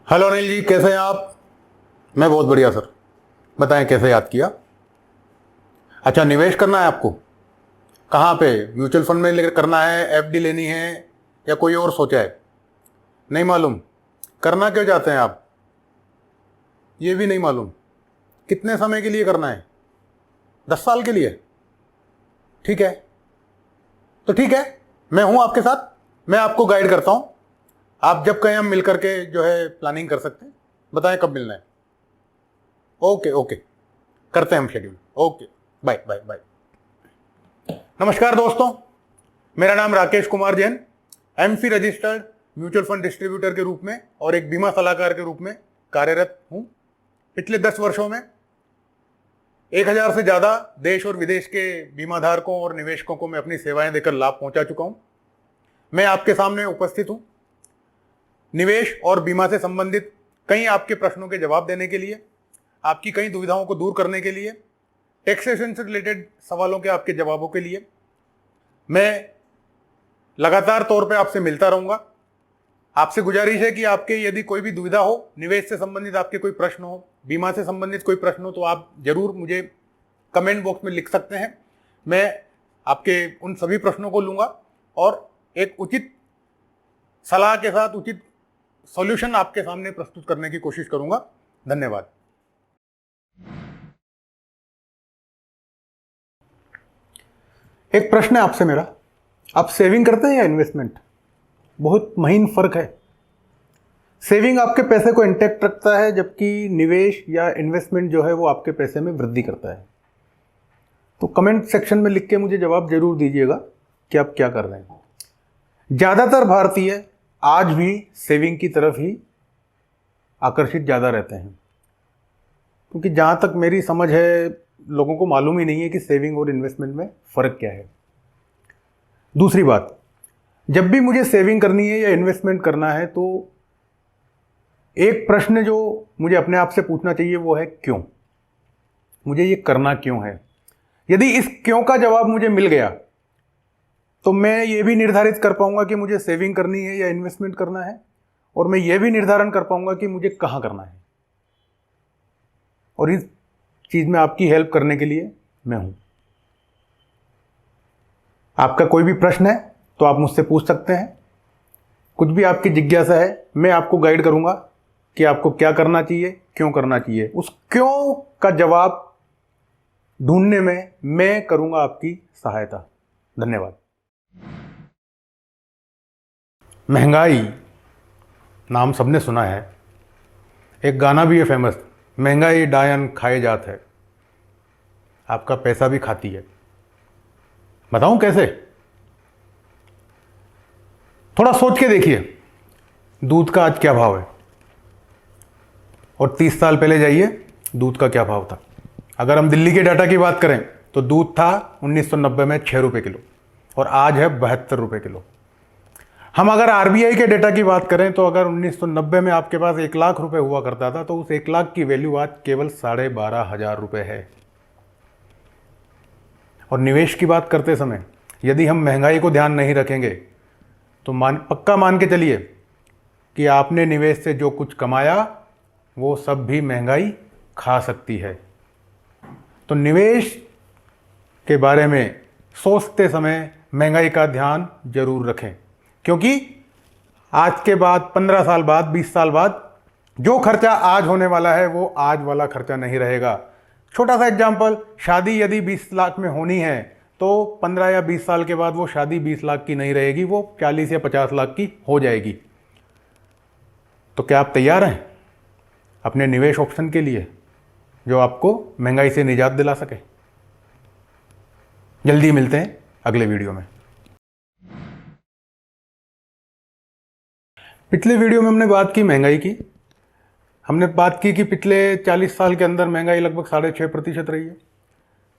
Hello Anil ji, कैसे हैं आप? मैं बहुत बढ़िया सर। बताएं कैसे याद किया? अच्छा, निवेश करना है आपको? कहाँ पे? म्यूचुअल फंड में लेकर करना है, एफडी लेनी है, या कोई और सोचा है? नहीं मालूम? करना क्यों चाहते हैं आप? ये भी नहीं मालूम? कितने समय के लिए करना है? 10 साल के लिए? ठीक है, तो ठीक है, मैं हूं आपके साथ। मैं आपको गाइड करता हूं। आप जब कहें हम मिल करके जो है प्लानिंग कर सकते हैं। बताएं कब मिलना है। ओके ओके, करते हैं हम schedule. Okay, bye bye bye. नमस्कार दोस्तों, मेरा नाम Rakesh Kumar Jain, MC registered mutual fund distributor के रूप में और एक बीमा सलाहकार के रूप में कार्यरत हूं। पिछले 10 वर्षों में 1000 से ज्यादा देश और विदेश के बीमा धारकों और निवेशकों को मैं अपनी सेवाएं देकर लाभ पहुंचा चुका हूं। मैं आपके सामने उपस्थित हूं निवेश और बीमा से संबंधित कई आपके प्रश्नों के जवाब देने के लिए, आपकी कई दुविधाओं को दूर करने के लिए, टैक्सेशन से रिलेटेड सवालों के आपके जवाबों के लिए मैं लगातार तौर पे आपसे मिलता रहूंगा। आपसे गुजारिश है कि आपके यदि कोई भी दुविधा हो, निवेश से संबंधित आपके कोई प्रश्न हो, बीमा से संबंधित कोई प्रश्न हो, तो आप जरूर मुझे कमेंट बॉक्स में लिख सकते हैं। मैं आपके उन सभी प्रश्नों को लूंगा और एक उचित सलाह के साथ उचित सॉल्यूशन आपके सामने प्रस्तुत करने की कोशिश करूंगा। धन्यवाद। एक प्रश्न है आपसे मेरा, आप सेविंग करते हैं या इन्वेस्टमेंट? बहुत महीन फर्क है। सेविंग आपके पैसे को इंटैक्ट रखता है, जबकि निवेश या इन्वेस्टमेंट जो है वो आपके पैसे में वृद्धि करता है। तो कमेंट सेक्शन में लिख के मुझे जवाब जरूर दीजिएगा कि आप क्या कर रहे हैं। ज़्यादातर भारतीय आज भी सेविंग की तरफ ही आकर्षित ज़्यादा रहते हैं, क्योंकि जहाँ तक मेरी समझ है लोगों को मालूम ही नहीं है कि सेविंग और इन्वेस्टमेंट में फ़र्क क्या है। दूसरी बात, जब भी मुझे सेविंग करनी है या इन्वेस्टमेंट करना है तो एक प्रश्न जो मुझे अपने आप से पूछना चाहिए वो है क्यों? मुझे ये करना क्यों है? यदि इस क्यों का जवाब मुझे मिल गया तो मैं ये भी निर्धारित कर पाऊंगा कि मुझे सेविंग करनी है या इन्वेस्टमेंट करना है, और मैं ये भी निर्धारण कर पाऊंगा कि मुझे कहाँ करना है। और इस चीज़ में आपकी हेल्प करने के लिए मैं हूं। आपका कोई भी प्रश्न है तो आप मुझसे पूछ सकते हैं। कुछ भी आपकी जिज्ञासा है, मैं आपको गाइड करूंगा कि आपको क्या करना चाहिए, क्यों करना चाहिए। उस क्यों का जवाब ढूंढने में मैं करूंगा आपकी सहायता। धन्यवाद। महंगाई नाम सबने सुना है, एक गाना भी है फेमस, महंगाई डायन खाए जात है। आपका पैसा भी खाती है। बताऊं कैसे? थोड़ा सोच के देखिए, दूध का आज क्या भाव है और 30 साल पहले जाइए दूध का क्या भाव था। अगर हम दिल्ली के डाटा की बात करें तो दूध था 1990 में 6 रुपये किलो और आज है 72 रुपये किलो। हम अगर आरबीआई के डेटा की बात करें तो अगर 1990 में आपके पास 1 लाख रुपए हुआ करता था तो उस 1 लाख की वैल्यू आज केवल 12,500 रुपये है। और निवेश की बात करते समय यदि हम महंगाई को ध्यान नहीं रखेंगे तो पक्का मान के चलिए कि आपने निवेश से जो कुछ कमाया वो सब भी महंगाई खा सकती है। तो निवेश के बारे में सोचते समय महंगाई का ध्यान जरूर रखें, क्योंकि आज के बाद 15 साल बाद 20 साल बाद जो खर्चा आज होने वाला है वो आज वाला खर्चा नहीं रहेगा। छोटा सा एग्जांपल, शादी यदि 20 लाख में होनी है तो 15 या 20 साल के बाद वो शादी 20 लाख की नहीं रहेगी, वो 40 या 50 लाख की हो जाएगी। तो क्या आप तैयार हैं अपने निवेश ऑप्शन के लिए जो आपको महंगाई से निजात दिला सके? जल्दी मिलते हैं अगले वीडियो में। पिछले वीडियो में हमने बात की महंगाई की। हमने बात की कि पिछले 40 साल के अंदर महंगाई लगभग 6.5% रही है।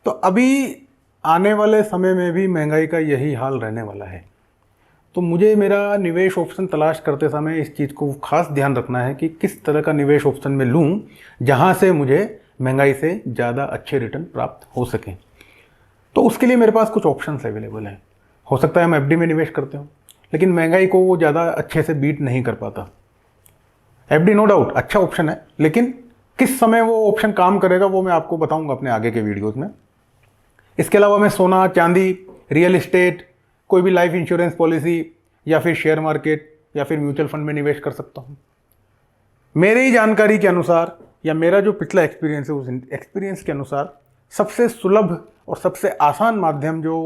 तो अभी आने वाले समय में भी महंगाई का यही हाल रहने वाला है। तो मुझे मेरा निवेश ऑप्शन तलाश करते समय इस चीज़ को खास ध्यान रखना है कि किस तरह का निवेश ऑप्शन मैं लूँ जहाँ से मुझे महंगाई से ज़्यादा अच्छे रिटर्न प्राप्त हो सकें। तो उसके लिए मेरे पास कुछ ऑप्शंस अवेलेबल हैं। हो सकता है हम एफडी में निवेश करते हो, लेकिन महंगाई को वो ज़्यादा अच्छे से बीट नहीं कर पाता। एफडी नो डाउट अच्छा ऑप्शन है, लेकिन किस समय वो ऑप्शन काम करेगा वो मैं आपको बताऊंगा अपने आगे के वीडियोस में। इसके अलावा मैं सोना, चांदी, रियल एस्टेट, कोई भी लाइफ इंश्योरेंस पॉलिसी या फिर शेयर मार्केट या फिर म्यूचुअल फंड में निवेश कर सकता हूँ। मेरी ही जानकारी के अनुसार या मेरा जो पिछला एक्सपीरियंस है उस एक्सपीरियंस के अनुसार सबसे सुलभ और सबसे आसान माध्यम जो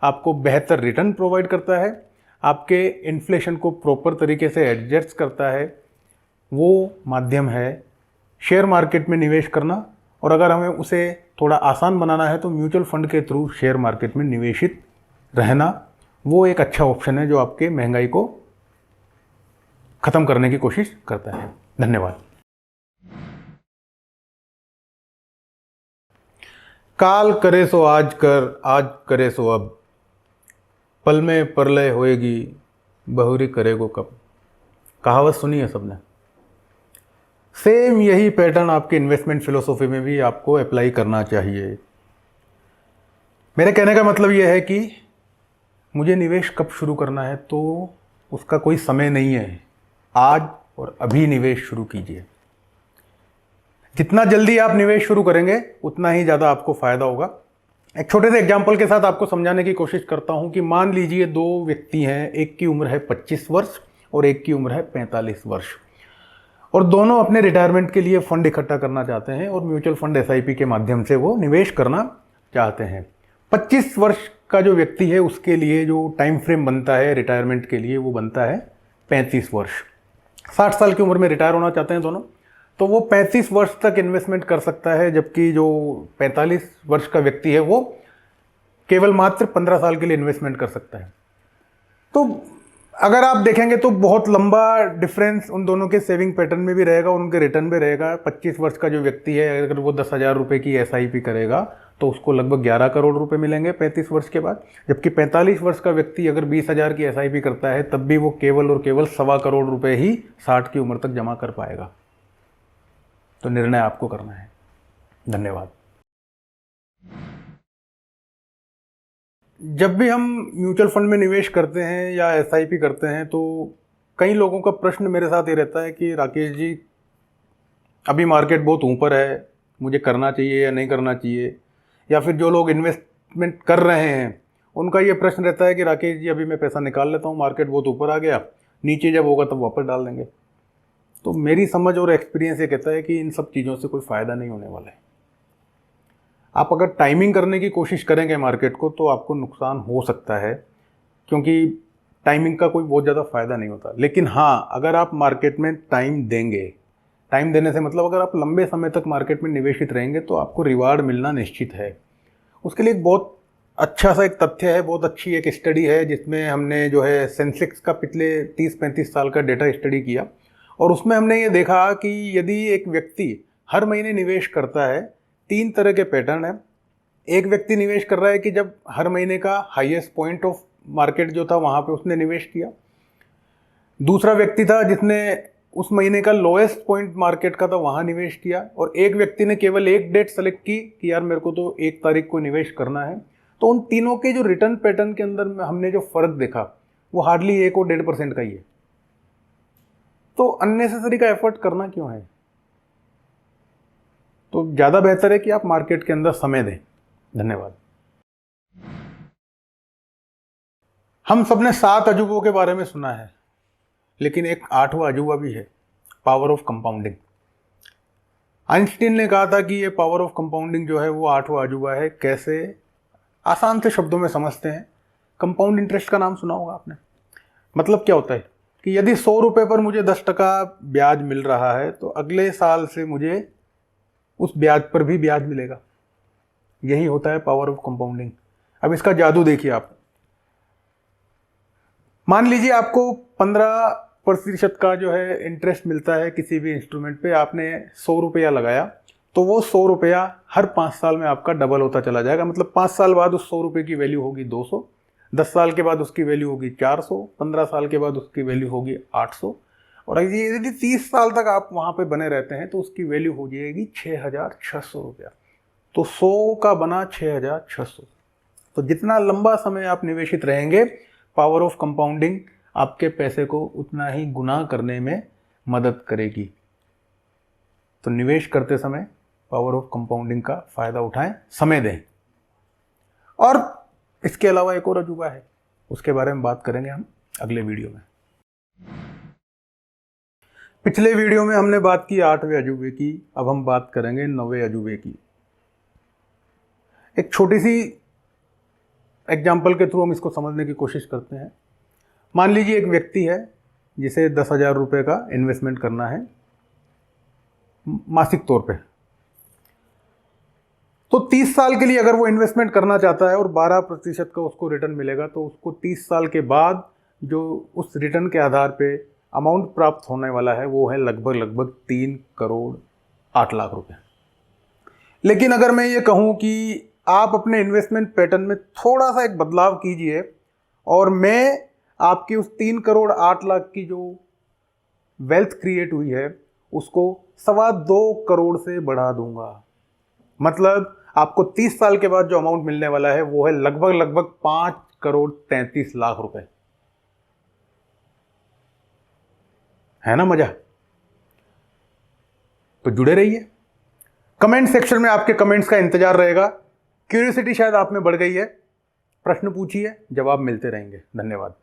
आपको बेहतर रिटर्न प्रोवाइड करता है, आपके इन्फ्लेशन को प्रॉपर तरीके से एडजस्ट करता है, वो माध्यम है शेयर मार्केट में निवेश करना। और अगर हमें उसे थोड़ा आसान बनाना है तो म्यूचुअल फंड के थ्रू शेयर मार्केट में निवेशित रहना वो एक अच्छा ऑप्शन है जो आपके महंगाई को ख़त्म करने की कोशिश करता है। धन्यवाद। काल करे सो आज कर, आज करे सो अब, पल में परलय होएगी, बहुरी करेगो कब। कहावत सुनी है सबने। सेम यही पैटर्न आपके इन्वेस्टमेंट फिलोसॉफी में भी आपको अप्लाई करना चाहिए। मेरे कहने का मतलब यह है कि मुझे निवेश कब शुरू करना है तो उसका कोई समय नहीं है, आज और अभी निवेश शुरू कीजिए। जितना जल्दी आप निवेश शुरू करेंगे उतना ही ज़्यादा आपको फ़ायदा होगा। एक छोटे से एग्जाम्पल के साथ आपको समझाने की कोशिश करता हूं कि मान लीजिए दो व्यक्ति हैं, एक की उम्र है 25 वर्ष और एक की उम्र है 45 वर्ष, और दोनों अपने रिटायरमेंट के लिए फंड इकट्ठा करना चाहते हैं और म्यूचुअल फंड एसआईपी के माध्यम से वो निवेश करना चाहते हैं। 25 वर्ष का जो व्यक्ति है उसके लिए जो टाइम फ्रेम बनता है रिटायरमेंट के लिए वो बनता है 35 वर्ष। 60 साल की उम्र में रिटायर होना चाहते हैं दोनों, तो वो 35 वर्ष तक इन्वेस्टमेंट कर सकता है, जबकि जो 45 वर्ष का व्यक्ति है वो केवल मात्र 15 साल के लिए इन्वेस्टमेंट कर सकता है। तो अगर आप देखेंगे तो बहुत लंबा डिफरेंस उन दोनों के सेविंग पैटर्न में भी रहेगा और उनके रिटर्न भी रहेगा। 25 वर्ष का जो व्यक्ति है अगर वो 10,000 रुपये की एसआईपी करेगा तो उसको लगभग 11 करोड़ रुपए मिलेंगे 35 वर्ष के बाद, जबकि 45 वर्ष का व्यक्ति अगर 20,000 की एसआईपी करता है तब भी वो केवल और केवल 1.25 करोड़ रुपए ही 60 की उम्र तक जमा कर पाएगा। तो निर्णय आपको करना है। धन्यवाद। जब भी हम म्यूचुअल फंड में निवेश करते हैं या एसआईपी करते हैं तो कई लोगों का प्रश्न मेरे साथ ये रहता है कि राकेश जी अभी मार्केट बहुत ऊपर है, मुझे करना चाहिए या नहीं करना चाहिए, या फिर जो लोग इन्वेस्टमेंट कर रहे हैं उनका ये प्रश्न रहता है कि राकेश जी अभी मैं पैसा निकाल लेता हूँ, मार्केट बहुत ऊपर आ गया, नीचे जब होगा तब वापस डाल देंगे। तो मेरी समझ और एक्सपीरियंस ये कहता है कि इन सब चीज़ों से कोई फ़ायदा नहीं होने वाला है। आप अगर टाइमिंग करने की कोशिश करेंगे मार्केट को तो आपको नुकसान हो सकता है, क्योंकि टाइमिंग का कोई बहुत ज़्यादा फ़ायदा नहीं होता। लेकिन हाँ, अगर आप मार्केट में टाइम देंगे, टाइम देने से मतलब अगर आप लंबे समय तक मार्केट में निवेशित रहेंगे तो आपको रिवार्ड मिलना निश्चित है। उसके लिए एक बहुत अच्छा सा एक तथ्य है, बहुत अच्छी एक स्टडी है जिसमें हमने जो है सेंसेक्स का पिछले 30-35 साल का डेटा स्टडी किया, और उसमें हमने ये देखा कि यदि एक व्यक्ति हर महीने निवेश करता है, 3 तरह के पैटर्न है। एक व्यक्ति निवेश कर रहा है कि जब हर महीने का हाईएस्ट पॉइंट ऑफ मार्केट जो था वहाँ पे उसने निवेश किया। दूसरा व्यक्ति था जिसने उस महीने का लोएस्ट पॉइंट मार्केट का था वहाँ निवेश किया, और एक व्यक्ति ने केवल एक डेट सेलेक्ट की कि यार मेरे को तो 1 तारीख को निवेश करना है। तो उन तीनों के जो रिटर्न पैटर्न के अंदर हमने जो फ़र्क देखा वो हार्डली 1 और 1.5% का ही है। तो अननेसेसरी का एफर्ट करना क्यों है? तो ज़्यादा बेहतर है कि आप मार्केट के अंदर समय दें। धन्यवाद। हम सबने 7 अजूबों के बारे में सुना है, लेकिन एक 8वां अजूबा भी है, पावर ऑफ कंपाउंडिंग। आइंस्टीन ने कहा था कि ये पावर ऑफ कंपाउंडिंग जो है वो 8वां अजूबा है। कैसे? आसान से शब्दों में समझते हैं। कंपाउंड इंटरेस्ट का नाम सुना होगा आपने। मतलब क्या होता है कि यदि 100 रुपये पर मुझे 10% ब्याज मिल रहा है तो अगले साल से मुझे उस ब्याज पर भी ब्याज मिलेगा। यही होता है पावर ऑफ कंपाउंडिंग। अब इसका जादू देखिए आप। मान लीजिए आपको 15% का जो है इंटरेस्ट मिलता है किसी भी इंस्ट्रूमेंट पे। आपने 100 रुपया लगाया तो वो 100 रुपया हर 5 साल में आपका डबल होता चला जाएगा। मतलब 5 साल बाद उस 100 रुपये की वैल्यू होगी 200, 10 साल के बाद उसकी वैल्यू होगी 400, 15 साल के बाद उसकी वैल्यू होगी 800, और यदि 30 साल तक आप वहाँ पे बने रहते हैं तो उसकी वैल्यू हो जाएगी 6,600 रुपया। तो 100 का बना 6,600। तो जितना लंबा समय आप निवेशित रहेंगे, पावर ऑफ कंपाउंडिंग आपके पैसे को उतना ही गुना करने में मदद करेगी। तो निवेश करते समय पावर ऑफ कंपाउंडिंग का फ़ायदा उठाएं, समय दें। और इसके अलावा एक और अजूबा है, उसके बारे में बात करेंगे हम अगले वीडियो में। पिछले वीडियो में हमने बात की 8वें अजूबे की, अब हम बात करेंगे 9वें अजूबे की। एक छोटी सी एग्जाम्पल के थ्रू हम इसको समझने की कोशिश करते हैं। मान लीजिए एक व्यक्ति है जिसे 10,000 रुपये का इन्वेस्टमेंट करना है मासिक तौर पे। तो 30 साल के लिए अगर वो इन्वेस्टमेंट करना चाहता है और 12% का उसको रिटर्न मिलेगा, तो उसको 30 साल के बाद जो उस रिटर्न के आधार पे अमाउंट प्राप्त होने वाला है वो है लगभग 3 करोड़ 8 लाख रुपए। लेकिन अगर मैं ये कहूँ कि आप अपने इन्वेस्टमेंट पैटर्न में थोड़ा सा एक बदलाव कीजिए और मैं आपकी उस 3 करोड़ 8 लाख की जो वेल्थ क्रिएट हुई है उसको 2.25 करोड़ से बढ़ा दूंगा, मतलब आपको 30 साल के बाद जो अमाउंट मिलने वाला है वो है लगभग 5 करोड़ 33 लाख रुपए। है ना मजा? तो जुड़े रहिए। कमेंट सेक्शन में आपके कमेंट्स का इंतजार रहेगा। क्यूरियोसिटी शायद आप में बढ़ गई है, प्रश्न पूछिए, जवाब मिलते रहेंगे। धन्यवाद।